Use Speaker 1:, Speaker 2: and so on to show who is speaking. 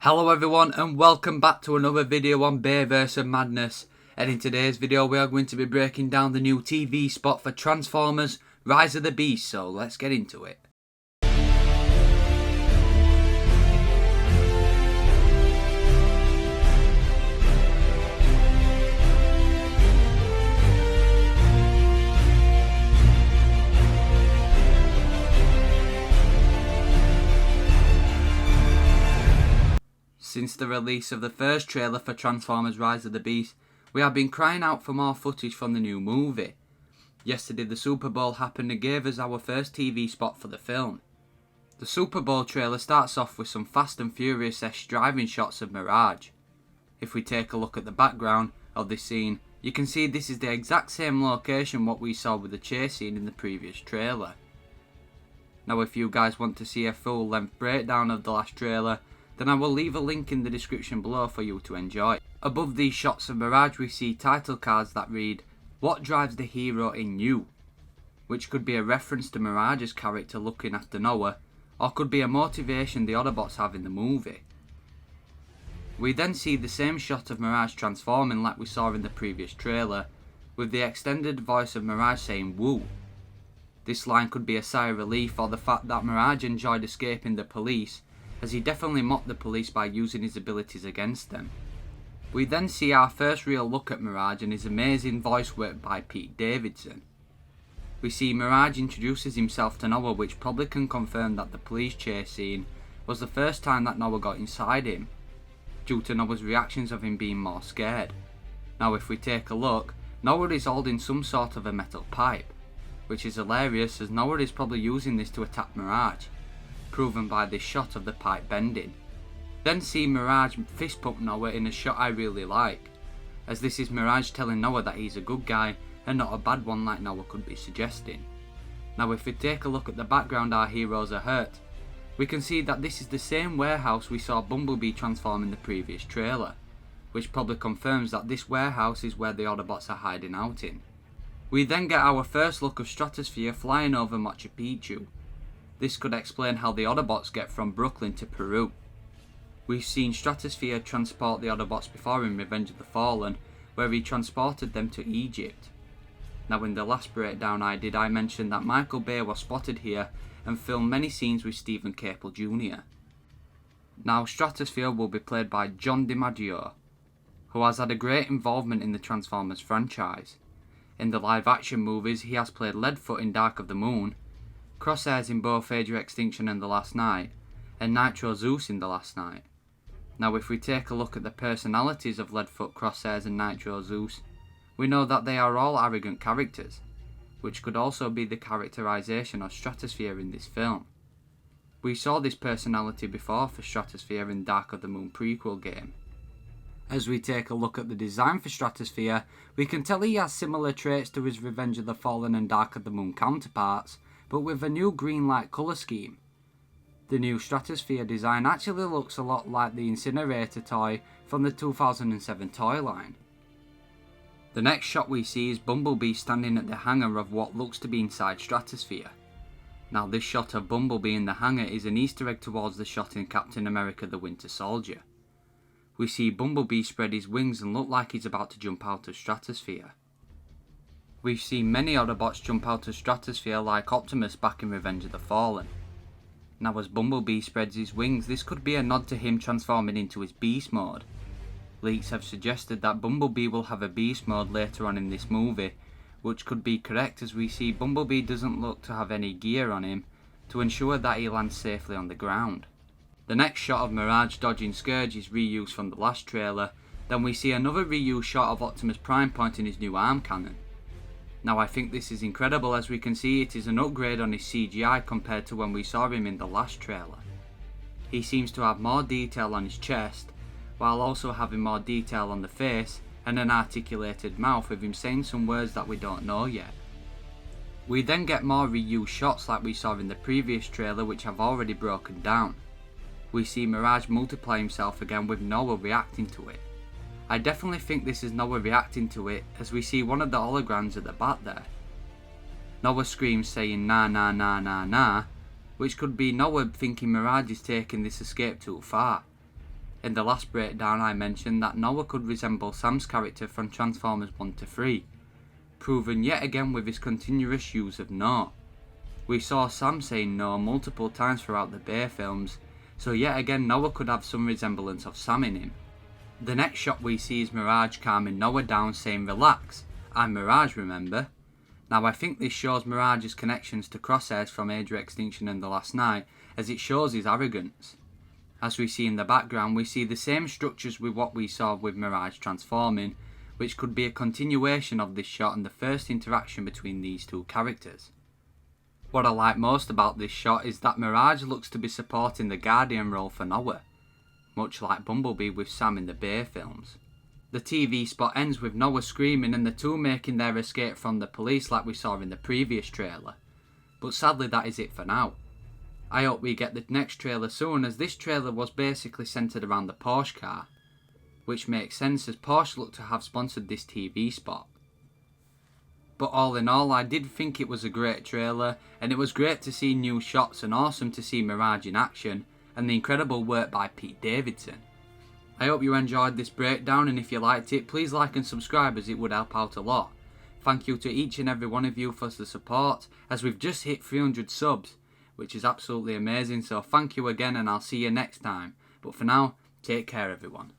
Speaker 1: Hello everyone and welcome back to another video on Bayverse and Madness, and in today's video we are going to be breaking down the new TV spot for Transformers Rise of the Beast, so let's get into it. Since the release of the first trailer for Transformers Rise of the Beast, we have been crying out for more footage from the new movie. Yesterday the Super Bowl happened and gave us our first TV spot for the film. The Super Bowl trailer starts off with some Fast and Furious-esque driving shots of Mirage. If we take a look at the background of this scene, you can see this is the exact same location what we saw with the chase scene in the previous trailer. Now if you guys want to see a full length breakdown of the last trailer, then I will leave a link in the description below for you to enjoy. Above these shots of Mirage we see title cards that read, "What drives the hero in you?" which could be a reference to Mirage's character looking after Noah, or could be a motivation the Autobots have in the movie. We then see the same shot of Mirage transforming like we saw in the previous trailer, with the extended voice of Mirage saying "woo." This line could be a sigh of relief, or the fact that Mirage enjoyed escaping the police, as he definitely mocked the police by using his abilities against them. We then see our first real look at Mirage and his amazing voice work by Pete Davidson. We see Mirage introduces himself to Noah, which probably can confirm that the police chase scene was the first time that Noah got inside him, due to Noah's reactions of him being more scared. Now if we take a look, Noah is holding some sort of a metal pipe, which is hilarious as Noah is probably using this to attack Mirage, proven by this shot of the pipe bending. Then see Mirage fist pump Noah in a shot I really like, as this is Mirage telling Noah that he's a good guy and not a bad one like Noah could be suggesting. Now if we take a look at the background our heroes are hurt, we can see that this is the same warehouse we saw Bumblebee transform in the previous trailer, which probably confirms that this warehouse is where the Autobots are hiding out in. We then get our first look of Stratosphere flying over Machu Picchu. This could explain how the Autobots get from Brooklyn to Peru. We've seen Stratosphere transport the Autobots before in Revenge of the Fallen, where he transported them to Egypt. Now in the last breakdown I did, I mentioned that Michael Bay was spotted here and filmed many scenes with Stephen Caple Jr. Now Stratosphere will be played by John DiMaggio, who has had a great involvement in the Transformers franchise. In the live action movies he has played Leadfoot in Dark of the Moon, Crosshairs in both Age of Extinction and The Last Night, and Nitro Zeus in The Last Night. Now if we take a look at the personalities of Leadfoot, Crosshairs and Nitro Zeus, we know that they are all arrogant characters, which could also be the characterization of Stratosphere in this film. We saw this personality before for Stratosphere in Dark of the Moon prequel game. As we take a look at the design for Stratosphere, we can tell he has similar traits to his Revenge of the Fallen and Dark of the Moon counterparts, but with a new green light colour scheme. The new Stratosphere design actually looks a lot like the Incinerator toy from the 2007 toy line. The next shot we see is Bumblebee standing at the hangar of what looks to be inside Stratosphere. Now this shot of Bumblebee in the hangar is an Easter egg towards the shot in Captain America the Winter Soldier. We see Bumblebee spread his wings and look like he's about to jump out of Stratosphere. We've seen many Autobots jump out of Stratosphere like Optimus back in Revenge of the Fallen. Now as Bumblebee spreads his wings, this could be a nod to him transforming into his Beast Mode. Leaks have suggested that Bumblebee will have a Beast Mode later on in this movie, which could be correct as we see Bumblebee doesn't look to have any gear on him to ensure that he lands safely on the ground. The next shot of Mirage dodging Scourge is reused from the last trailer, then we see another reused shot of Optimus Prime pointing his new arm cannon. Now I think this is incredible as we can see it is an upgrade on his CGI compared to when we saw him in the last trailer. He seems to have more detail on his chest, while also having more detail on the face and an articulated mouth with him saying some words that we don't know yet. We then get more reused shots like we saw in the previous trailer which have already broken down. We see Mirage multiply himself again with Noah reacting to it. I definitely think this is Noah reacting to it as we see one of the holograms at the back there. Noah screams saying "nah nah nah nah nah," which could be Noah thinking Mirage is taking this escape too far. In the last breakdown I mentioned that Noah could resemble Sam's character from Transformers 1 to 3, proven yet again with his continuous use of no. We saw Sam saying no multiple times throughout the Bay films, so yet again Noah could have some resemblance of Sam in him. The next shot we see is Mirage calming Noah down, saying relax, I'm Mirage, remember? Now I think this shows Mirage's connections to Crosshairs from Age of Extinction and The Last Night, as it shows his arrogance. As we see in the background, we see the same structures with what we saw with Mirage transforming, which could be a continuation of this shot and the first interaction between these two characters. What I like most about this shot is that Mirage looks to be supporting the Guardian role for Noah, much like Bumblebee with Sam in the Bay films. The TV spot ends with Noah screaming and the two making their escape from the police like we saw in the previous trailer. But sadly that is it for now. I hope we get the next trailer soon, as this trailer was basically centred around the Porsche car, which makes sense as Porsche look to have sponsored this TV spot. But all in all, I did think it was a great trailer, and it was great to see new shots and awesome to see Mirage in action, and the incredible work by Pete Davidson. I hope you enjoyed this breakdown, and if you liked it, please like and subscribe as it would help out a lot. Thank you to each and every one of you for the support, as we've just hit 300 subs, which is absolutely amazing, so thank you again and I'll see you next time. But for now, take care everyone.